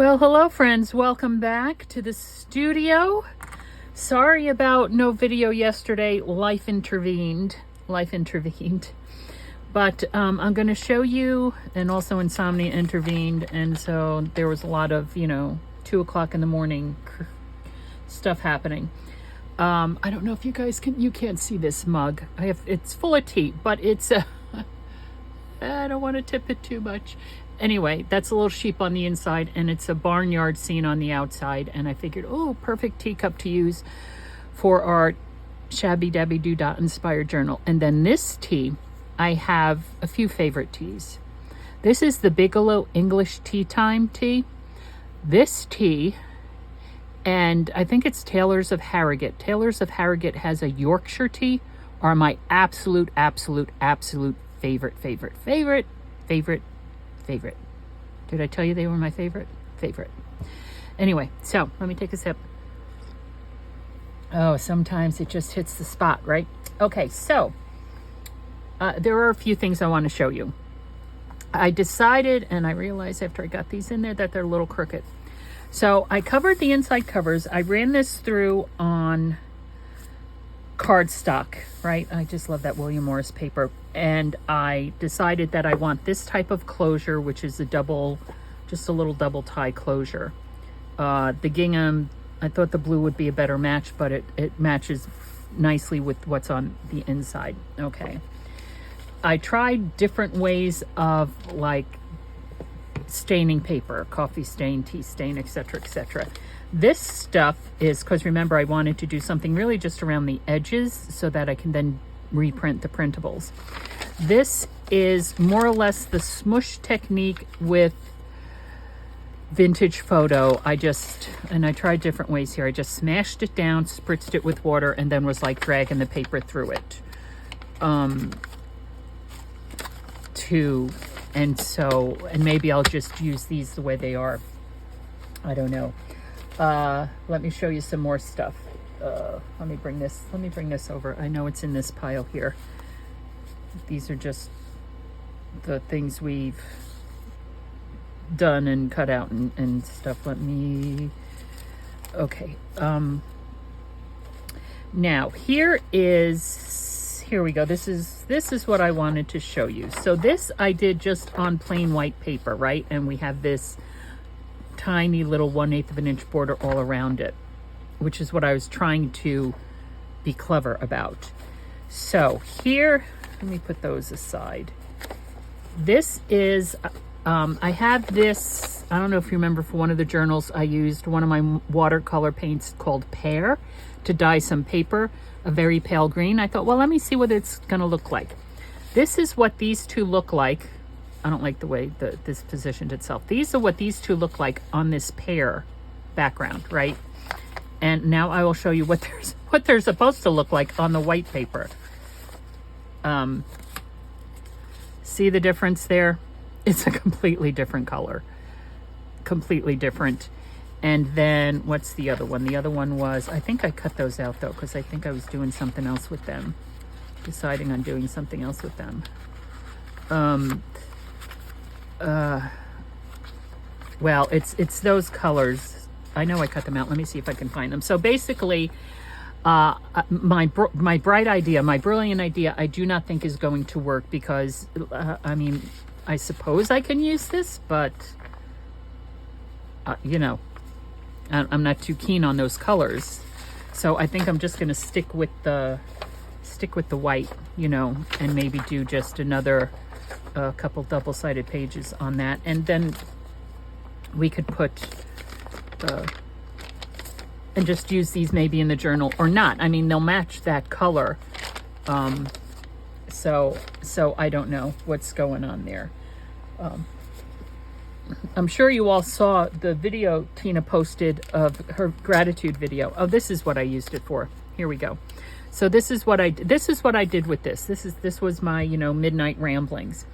Well, hello friends, welcome back to the studio. Sorry about no video yesterday. Life intervened. But I'm going to show you, and also insomnia intervened, and so there was a lot of 2 o'clock in the morning stuff happening. I don't know if you guys you can't see this mug. It's full of tea, but it's I don't want to tip it too much. Anyway, that's a little sheep on the inside, and it's a barnyard scene on the outside. And I figured, oh, perfect teacup to use for our Shabby Dabby Doo-Dah inspired journal. And then this tea, I have a few favorite teas. This is the Bigelow English Tea Time tea. This tea, and I think it's Taylor's of Harrogate. Taylor's of Harrogate has a Yorkshire tea, are my absolute favorite. Did I tell you they were my favorite? Anyway, so let me take a sip. Oh, sometimes it just hits the spot, right? Okay, so there are a few things I want to show you. I decided, and I realized after I got these in there that they're a little crooked. So I covered the inside covers. I ran this through on cardstock, right? I just love that William Morris paper. And I decided that I want this type of closure, which is just a little double tie closure. The gingham, I thought the blue would be a better match, but it matches nicely with what's on the inside. Okay. I tried different ways of like staining paper, coffee stain, tea stain, etc., etc. This stuff is, because remember I wanted to do something really just around the edges so that I can then reprint the printables. This is more or less the smush technique with vintage photo. I tried different ways here. I just smashed it down, spritzed it with water, and then was like dragging the paper through it. And maybe I'll just use these the way they are. I don't know. Let me show you some more stuff. Let me bring this over. I know it's in this pile here. These are just the things we've done and cut out and stuff. Okay. Now here we go. This is what I wanted to show you. So this I did just on plain white paper, right? And we have this tiny little 1/8 of an inch border all around it, which is what I was trying to be clever about. So here, let me put those aside. This is, I have this, I don't know if you remember, for one of the journals, I used one of my watercolor paints called Pear to dye some paper, a very pale green. I thought, well, let me see what it's gonna look like. This is what these two look like. I don't like the way this positioned itself. These are what these two look like on this pear background, right? And now I will show you what they're supposed to look like on the white paper. See the difference there? It's a completely different color. Completely different. And then what's the other one? The other one was, I think I cut those out though, because I think I was doing something else with them. Deciding on doing something else with them. Well, it's those colors. I know I cut them out. Let me see if I can find them. So basically, my bright idea, my brilliant idea, I do not think is going to work because, I mean, I suppose I can use this, but, I'm not too keen on those colors. So I think I'm just going to stick with the white, and maybe do just another couple double-sided pages on that. And then we could put, and just use these maybe in the journal or not. I mean, they'll match that color. So I don't know what's going on there. I'm sure you all saw the video Tina posted of her gratitude video. Oh, this is what I used it for. Here we go. So this is what I did with this. This was my, midnight ramblings.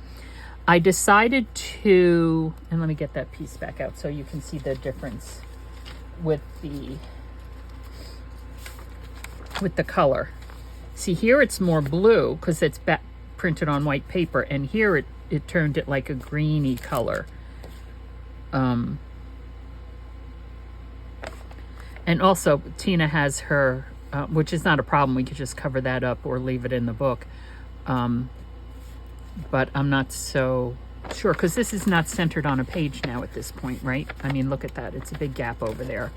I decided to, and let me get that piece back out so you can see the difference with the color. See, here it's more blue because it's printed on white paper, and here it turned it like a greeny color. And also Tina has her, which is not a problem. We could just cover that up or leave it in the book. But I'm not so sure because this is not centered on a page now at this point, right? I mean, look at that. It's a big gap over there.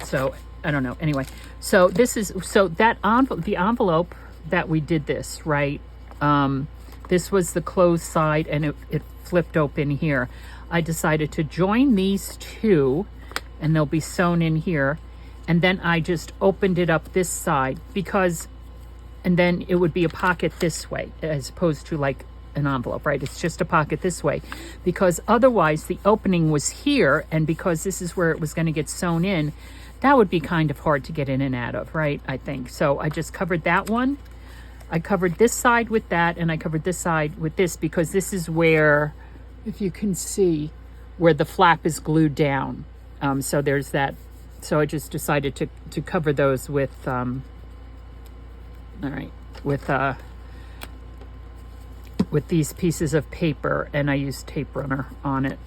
So I don't know. Anyway, so this is, so that the envelope that we did this, right? This was the closed side and it flipped open here. I decided to join these two and they'll be sewn in here. And then I just opened it up this side because, and then it would be a pocket this way as opposed to like an envelope, right? It's just a pocket this way because otherwise the opening was here. And because this is where it was going to get sewn in, that would be kind of hard to get in and out of, right? I think. So I just covered that one. I covered this side with that and I covered this side with this because this is where, if you can see, where the flap is glued down. So there's that. So I just decided to cover those with, all right, with these pieces of paper, and I used tape runner on it.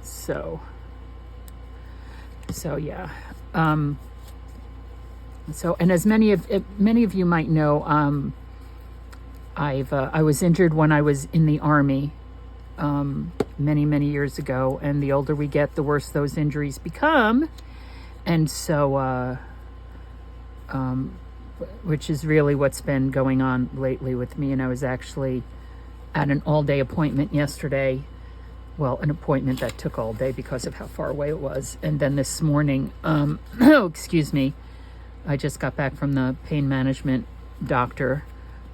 So yeah. So, and as many of you might know, I was injured when I was in the Army, many years ago, and the older we get, the worse those injuries become. And so, which is really what's been going on lately with me. And I was actually at an all-day appointment yesterday. Well, an appointment that took all day because of how far away it was. And then this morning, excuse me, I just got back from the pain management doctor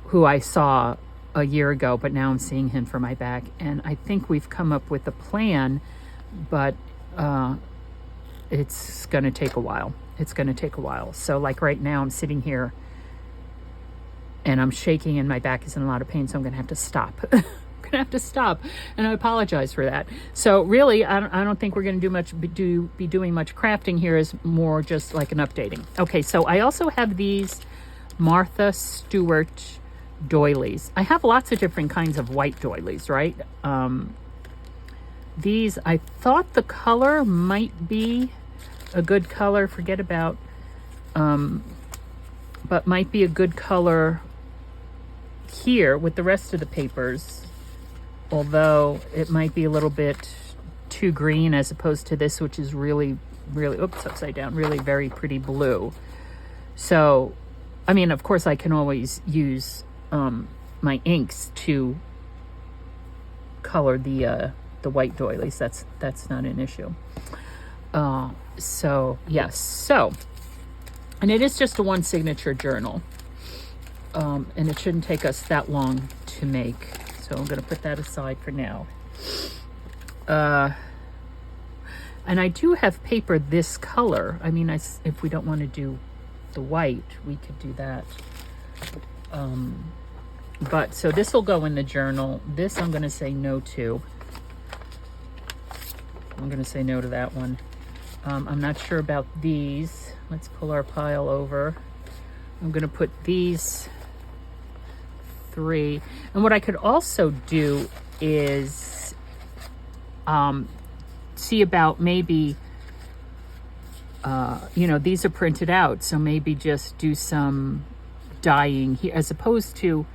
who I saw a year ago, but now I'm seeing him for my back. And I think we've come up with a plan, but it's going to take a while. It's going to take a while. So like right now I'm sitting here and I'm shaking and my back is in a lot of pain. So I'm going to have to stop. I'm going to have to stop. And I apologize for that. So really, I don't think we're going to be doing much crafting here. Is more just like an updating. Okay. So I also have these Martha Stewart doilies. I have lots of different kinds of white doilies, right? These, I thought the color might be a good color, forget about, but might be a good color here with the rest of the papers, although it might be a little bit too green as opposed to this, which is really, oops, upside down, really very pretty blue. So, I mean, of course I can always use my inks to color the white doilies. That's not an issue. So yes, so, and it is just a one signature journal, and it shouldn't take us that long to make. So I'm going to put that aside for now. And I do have paper this color. I mean, if we don't want to do the white, we could do that. But so this will go in the journal. This I'm going to say no to. I'm going to say no to that one. I'm not sure about these. Let's pull our pile over. I'm going to put these three. And what I could also do is see about maybe, these are printed out. So maybe just do some dyeing here as opposed to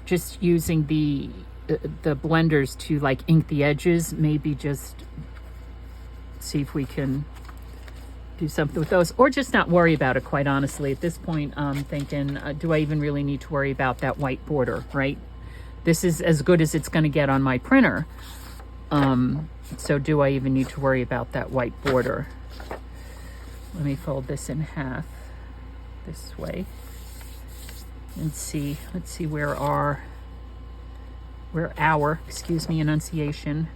just using the blenders to like ink the edges. Maybe just see if we can do something with those, or just not worry about it, quite honestly. At this point, I'm thinking, do I even really need to worry about that white border, right? This is as good as it's going to get on my printer. So do I even need to worry about that white border? Let me fold this in half this way and see. Let's see where our enunciation.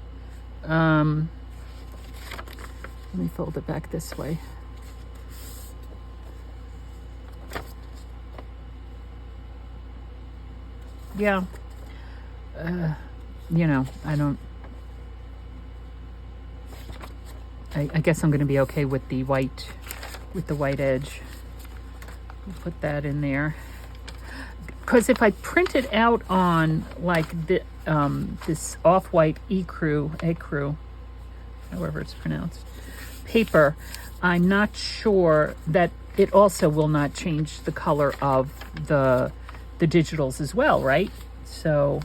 Let me fold it back this way. Yeah. I guess I'm going to be okay with the white edge. We'll put that in there. Because if I print it out on like this off-white ecru, however it's pronounced, paper, I'm not sure that it also will not change the color of the digitals as well, right? So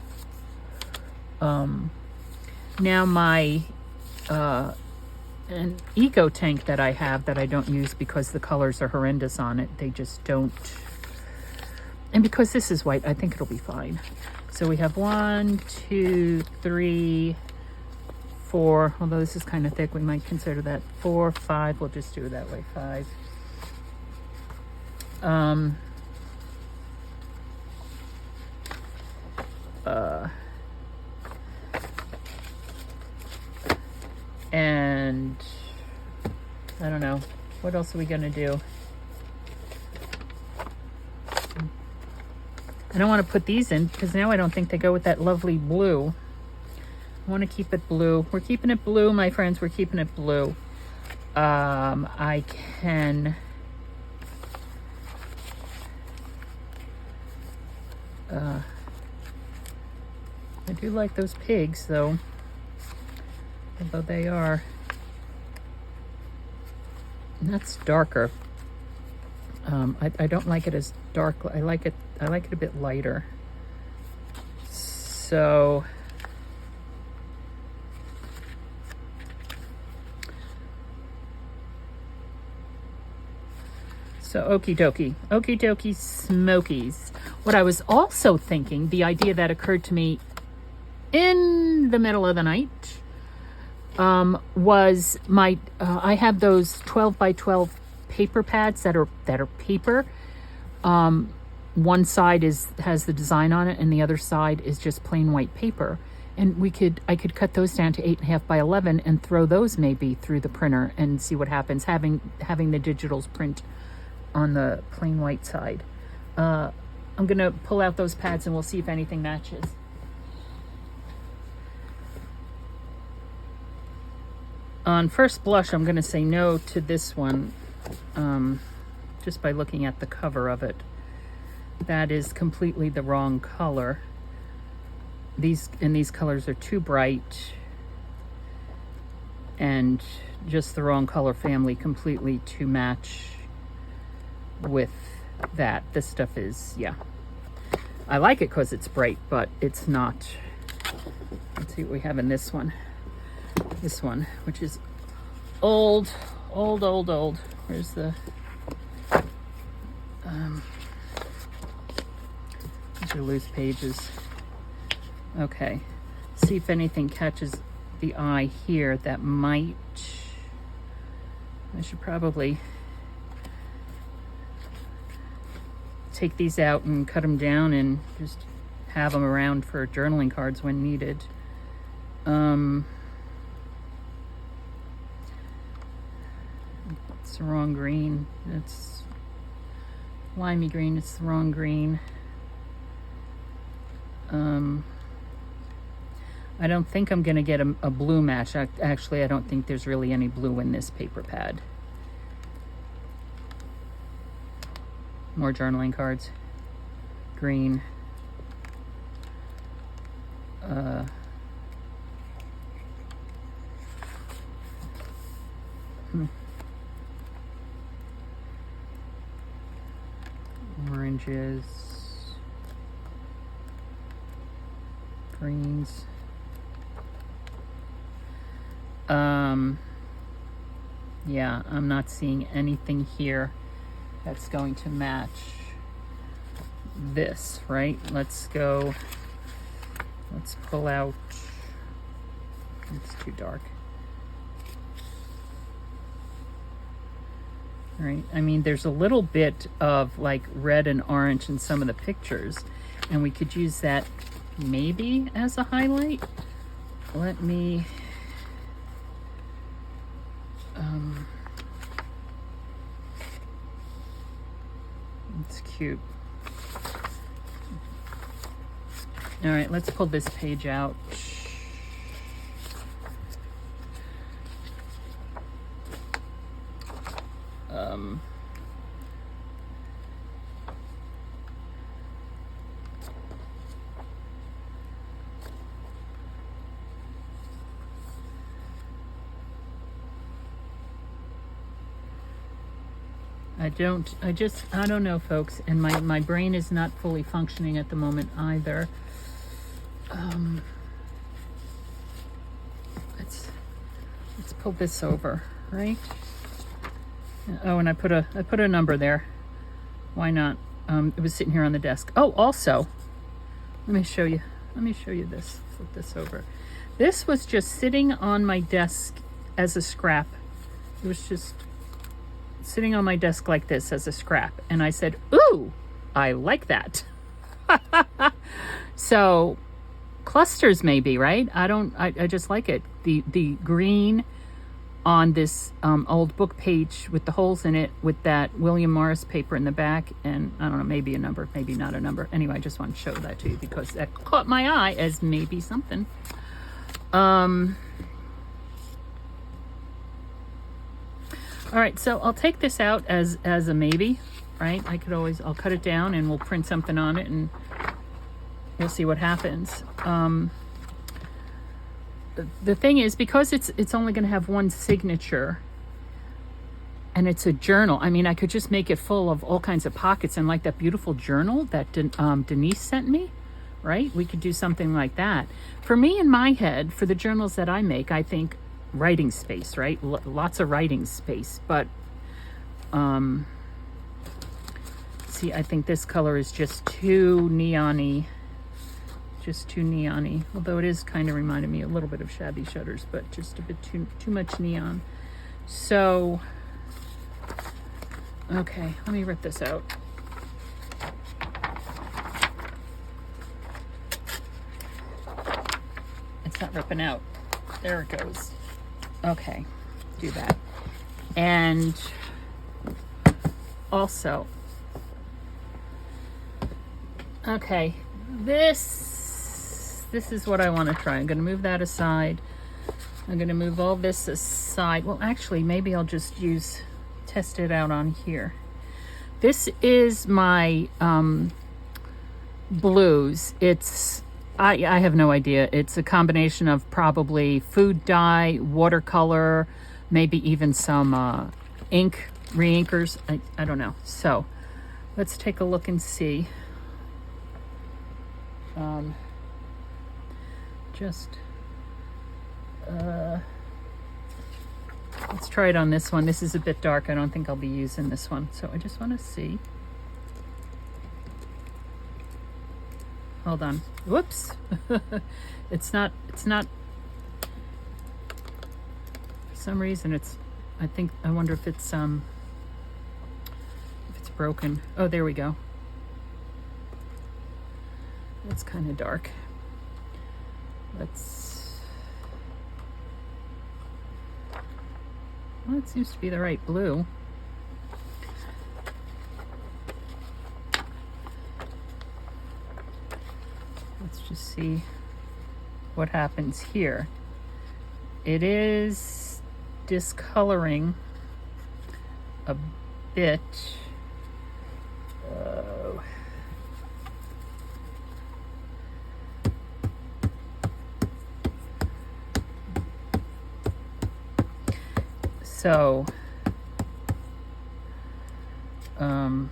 now my an eco tank that I have that I don't use because the colors are horrendous on it. They just don't. And because this is white, I think it'll be fine. So we have 1, 2, 3, 4, although this is kind of thick, we might consider that 4, 5. We'll just do it that way, 5. And I don't know, what else are we gonna do? I don't want to put these in because now I don't think they go with that lovely blue. I want to keep it blue. We're keeping it blue, my friends. We're keeping it blue. I can... I do like those pigs, though. Although they are... And that's darker. I don't like it as dark. I like it a bit lighter. So okie dokie smokies. What I was also thinking, the idea that occurred to me in the middle of the night, was my I have those 12 by 12 paper pads that are paper. One side has the design on it and the other side is just plain white paper, and I could cut those down to 8.5 by 11 and throw those maybe through the printer and see what happens, having the digitals print on the plain white side. I'm gonna pull out those pads and we'll see if anything matches. On first blush, I'm gonna say no to this one, just by looking at the cover of it. That is completely the wrong color. These colors are too bright and just the wrong color family completely to match with that. This stuff is, yeah. I like it because it's bright, but it's not. Let's see what we have in this one. This one, which is old. Where's the... these are loose pages. Okay, see if anything catches the eye here that might... I should probably take these out and cut them down and just have them around for journaling cards when needed. It's the wrong green. It's limey green. It's the wrong green. I don't think I'm gonna get a blue match. Actually, I don't think there's really any blue in this paper pad. More journaling cards. Green. Oranges. Greens. Yeah, I'm not seeing anything here that's going to match this, right? Let's pull out, it's too dark. All right, I mean, there's a little bit of like red and orange in some of the pictures, and we could use that maybe as a highlight. Let me, it's cute. All right, let's pull this page out. I don't know, folks. And my brain is not fully functioning at the moment either. Let's pull this over, right? Oh, and I put a number there. Why not? It was sitting here on the desk. Oh, also, let me show you this. Flip this over. This was just sitting on my desk as a scrap. It was just sitting on my desk like this as a scrap. And I said, ooh, I like that. So clusters maybe, right? I just like it. The green on this old book page with the holes in it with that William Morris paper in the back, and I don't know, maybe a number, maybe not a number. Anyway, I just want to show that to you because that caught my eye as maybe something. All right, so I'll take this out as a maybe, right? I'll cut it down and we'll print something on it and we'll see what happens. The thing is, because it's only going to have one signature and it's a journal, I mean, I could just make it full of all kinds of pockets, and like that beautiful journal that Denise sent me, right? We could do something like that. For me, in my head, for the journals that I make, I think writing space, right? Lots of writing space. But see, I think this color is just too neon-y. Although it is kind of reminding me a little bit of Shabby Shutters, but just a bit too much neon. So, okay, let me rip this out. It's not ripping out. There it goes. Okay, do that. And also, okay, this is what I want to try. I'm going to move that aside. I'm going to move all this aside. Well, actually, maybe I'll just test it out on here. This is my blues. I have no idea. It's a combination of probably food dye, watercolor, maybe even some ink, re-inkers. I don't know. So let's take a look and see. Let's try it on this one. This is a bit dark. I don't think I'll be using this one. So I just want to see. Hold on. Whoops. It's not, for some reason I wonder if it's broken. Oh, there we go. It's kind of dark. Well, it seems to be the right blue. Let's just see what happens here. It is discoloring a bit. So, and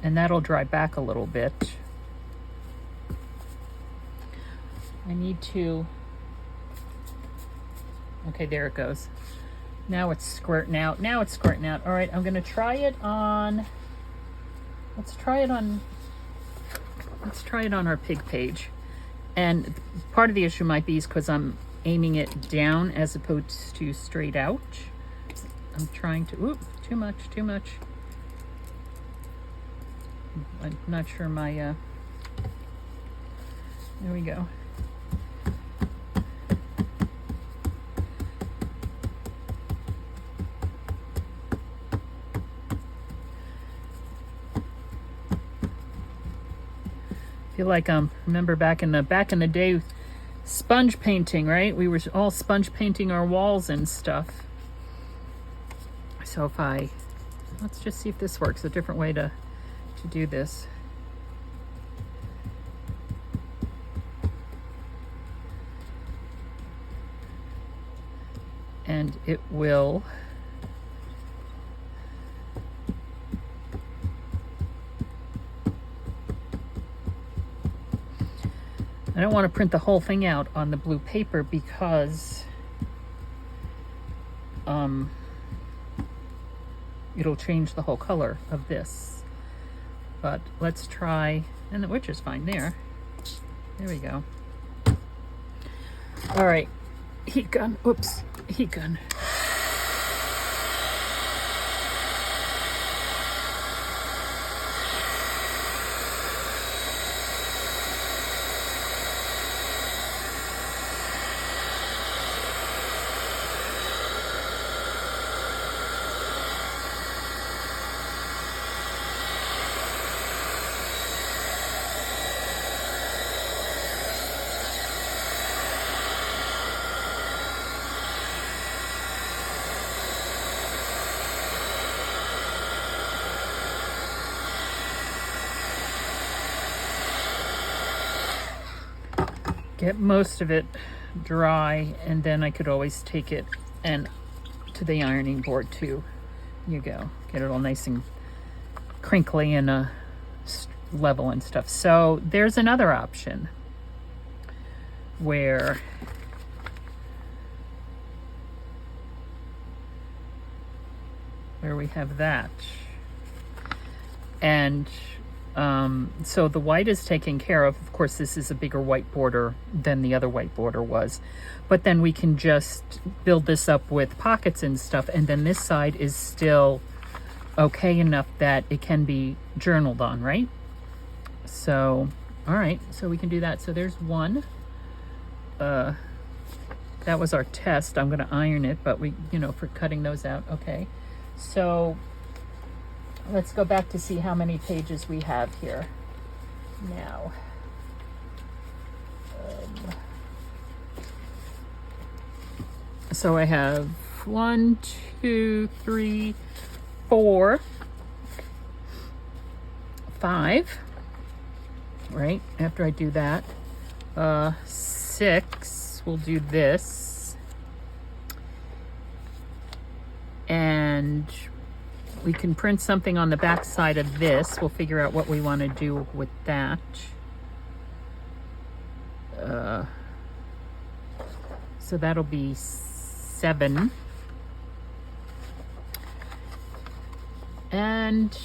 that'll dry back a little bit. I need to, okay, there it goes. Now it's squirting out. All right, I'm gonna try it on, let's try it on our pig page. And part of the issue might be is because I'm aiming it down as opposed to straight out. I'm trying to, oop, too much. I'm not sure my, there we go. I feel like remember back in the day, sponge painting, right? We were all sponge painting our walls and stuff. So let's just see if this works, a different way to do this. And it will I don't want to print the whole thing out on the blue paper because it'll change the whole color of this. But let's try, and which is fine there. There we go. All right, heat gun, oops, heat gun. Get most of it dry, and then I could always take it and to the ironing board too. You go. Get it all nice and crinkly and level and stuff. So there's another option where we have that. And so the white is taken care of. Of course, this is a bigger white border than the other white border was. But then we can just build this up with pockets and stuff. And then this side is still okay enough that it can be journaled on, right? So, all right, so we can do that. So there's one. That was our test. I'm going to iron it, but we, for cutting those out. Okay. So let's go back to see how many pages we have here now. So I have 1, 2, 3, 4, 5, right? After I do that, 6, we'll do this. And we can print something on the back side of this. We'll figure out what we want to do with that. So that'll be 7. And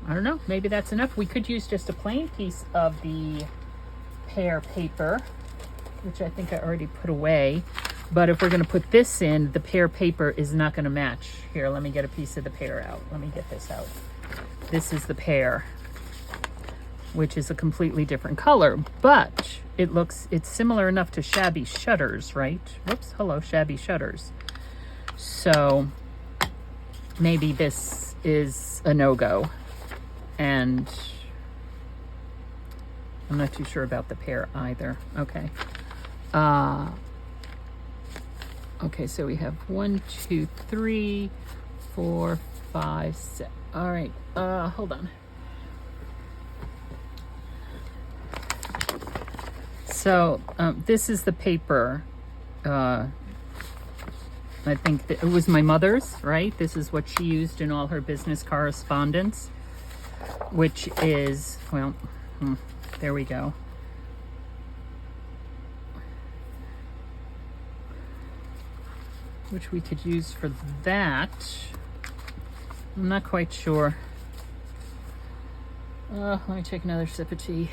I don't know, maybe that's enough. We could use just a plain piece of the pear paper, which I think I already put away. But if we're going to put this in, the pear paper is not going to match. Here, let me get a piece of the pear out. Let me get this out. This is the pear, which is a completely different color, but it's similar enough to shabby shutters, right? Whoops, hello, shabby shutters. So maybe this is a no-go. And I'm not too sure about the pear either. Okay. Okay, so we have 1, 2, 3, 4, 5, 6. All right, hold on. So this is the paper. I think that it was my mother's, right? This is what she used in all her business correspondence, which is, well, there we go. Which we could use for that. I'm not quite sure. Let me take another sip of tea.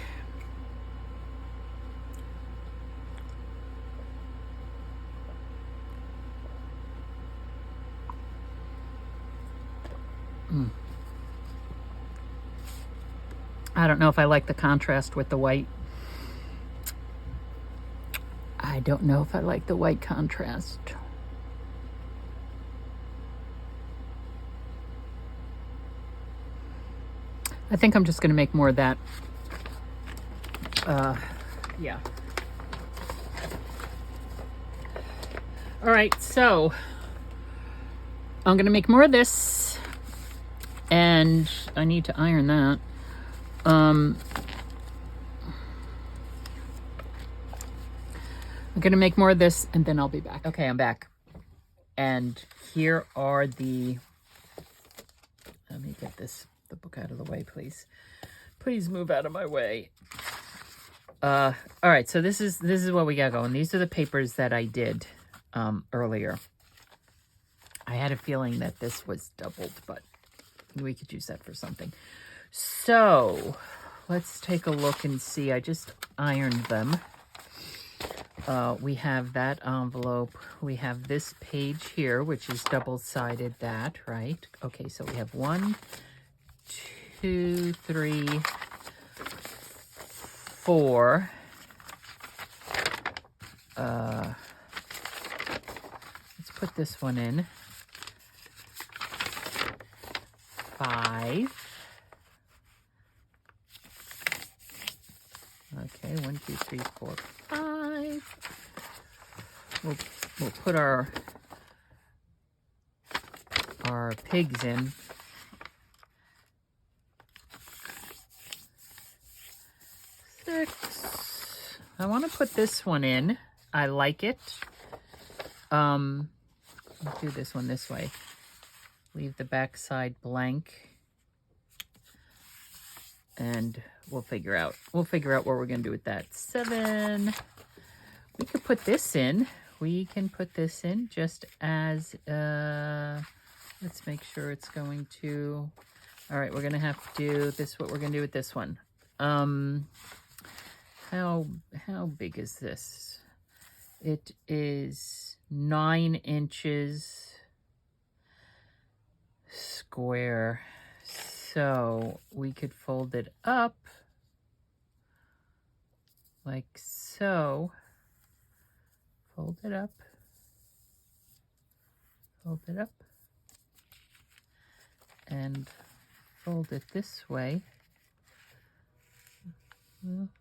I don't know if I like the contrast with the white. I don't know if I like the white contrast. I think I'm just going to make more of that. Yeah. All right, so I'm going to make more of this, and I need to iron that. I'm going to make more of this, and then I'll be back. Okay, I'm back. And here are the, let me get the book out of the way, please. Please move out of my way. All right, so this is what we got going. These are the papers that I did earlier. I had a feeling that this was doubled, but we could use that for something. So let's take a look and see. I just ironed them. We have that envelope. We have this page here, which is double-sided, that, right? Okay, so we have 1, 2, 3, 4. Let's put this one in. 5. Okay, 1, 2, 3, 4, 5. We'll put our pigs in. 6. I want to put this one in. I like it. Let's do this one this way. Leave the back side blank. And we'll figure out what we're going to do with that. 7. We could put this in. We can put this in just as, let's make sure it's going to, all right, we're going to have to do this, what we're going to do with this one. How big is this? It is 9 inches square. So we could fold it up like so. Fold it up. Fold it up. And fold it this way.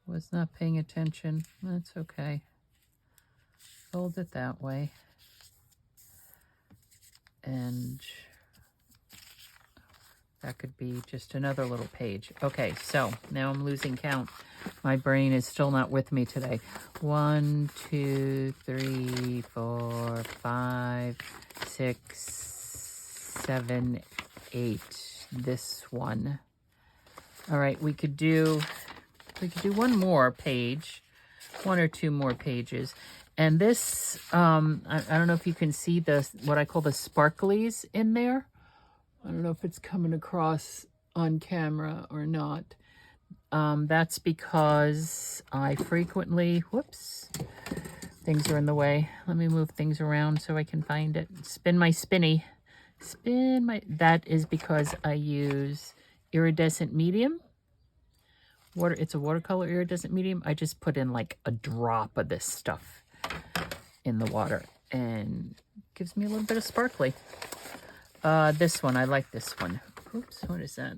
Was not paying attention. That's okay. Fold it that way. And that could be just another little page. Okay, so now I'm losing count. My brain is still not with me today. 1, 2, 3, 4, 5, 6, 7, 8. This one. All right, we could do one more page, 1 or 2 more pages. And this, I don't know if you can see what I call the sparklies in there. I don't know if it's coming across on camera or not. That's because I frequently, whoops, things are in the way. Let me move things around so I can find it. Spin my spinny. That is because I use iridescent medium. It's a watercolor iridescent medium. I just put in like a drop of this stuff in the water and gives me a little bit of sparkly. This one, I like this one. Oops, what is that?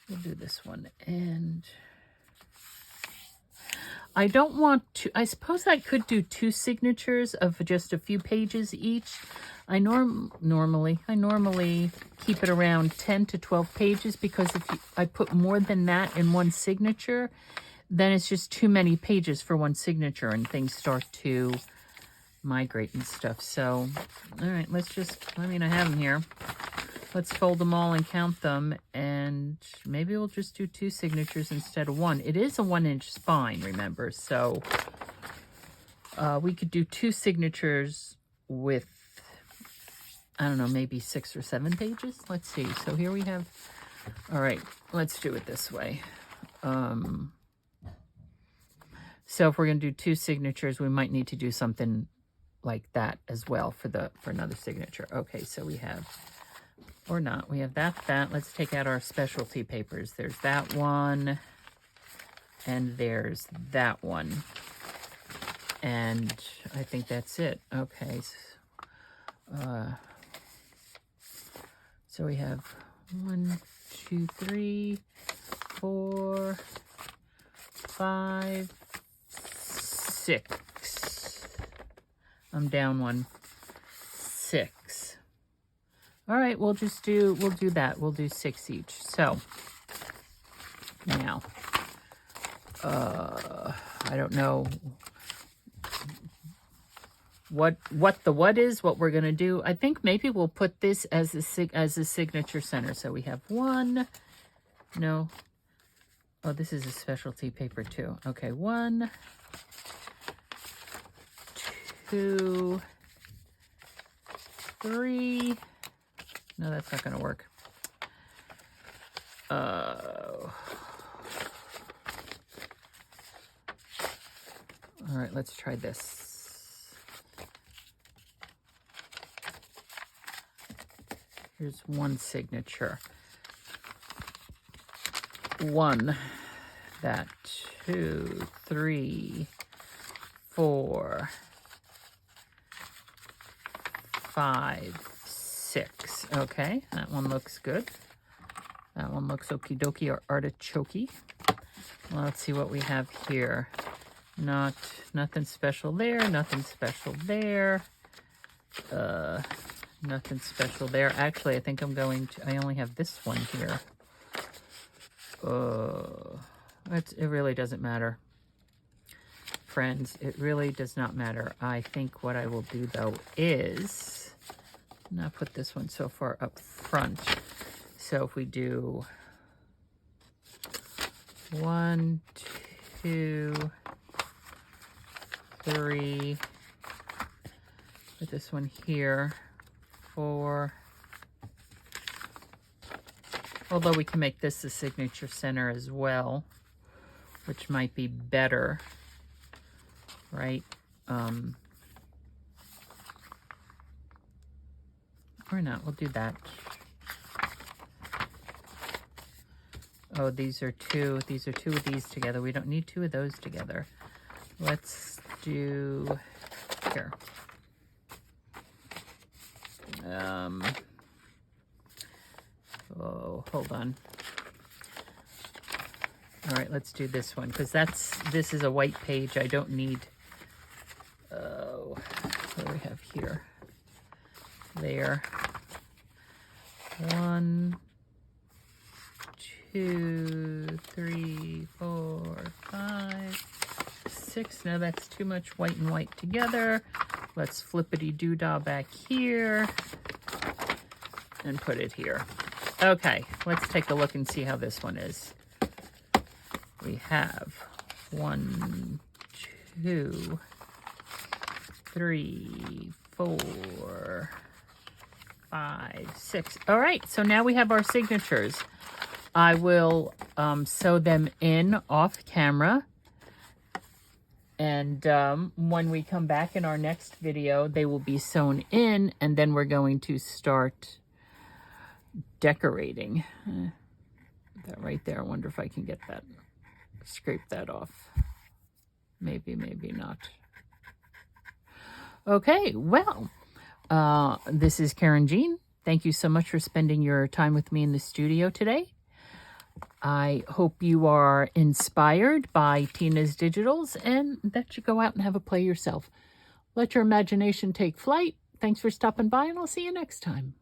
We'll do this one. And I don't want to, I suppose I could do 2 signatures of just a few pages each. I normally keep it around 10 to 12 pages because if I put more than that in one signature, then it's just too many pages for one signature and things start to migrate and stuff. So, all right, I have them here. Let's fold them all and count them, and maybe we'll just do 2 signatures instead of 1. It is a 1-inch spine, remember, so we could do 2 signatures with, I don't know, maybe 6 or 7 pages. Let's see. So here we have, all right, let's do it this way. So if we're going to do 2 signatures, we might need to do something like that as well for another signature. Okay, so we have, or not, we have that. Let's take out our specialty papers. There's that one, and there's that one. And I think that's it. Okay, so we have 1, 2, 3, 4, 5, 6. I'm down 1. 6. All right, we'll do that. We'll do 6 each. So now, I don't know what we're gonna do. I think maybe we'll put this as a signature center. So we have 1, no, Oh, this is a specialty paper too. Okay, 1, 2, 3. No, that's not going to work. All right, let's try this. Here's one signature. 1, that 2, 3, 4, 5, 6. Okay, that one looks good. That one looks okie dokie or artichokey. Well, let's see what we have here. Nothing special there. Nothing special there. Nothing special there. Actually, I think I'm going to. I only have this one here. It really doesn't matter, friends. It really does not matter. I think what I will do though is not put this one so far up front. So if we do 1, 2, 3, put this one here, 4. Although we can make this the signature center as well, which might be better, right? Or not, we'll do that. Oh, these are two of these together. We don't need 2 of those together. Let's do here. Oh, hold on. All right, let's do this one because this is a white page. I don't need. What do we have here? There. 1, 2, 3, 4, 5, 6. Now that's too much white and white together. Let's flippity-doo-dah back here and put it here. Okay, let's take a look and see how this one is. We have 1, 2, 3, 4, 5, 6. All right, so now we have our signatures. I will sew them in off camera. And when we come back in our next video, they will be sewn in, and then we're going to start decorating. That right there. I wonder if I can get that, scrape that off. Maybe, maybe not. Okay, well, this is Karynjean. Thank you so much for spending your time with me in the studio today. I hope you are inspired by Tina's Digitals and that you go out and have a play yourself. Let your imagination take flight. Thanks for stopping by, and I'll see you next time.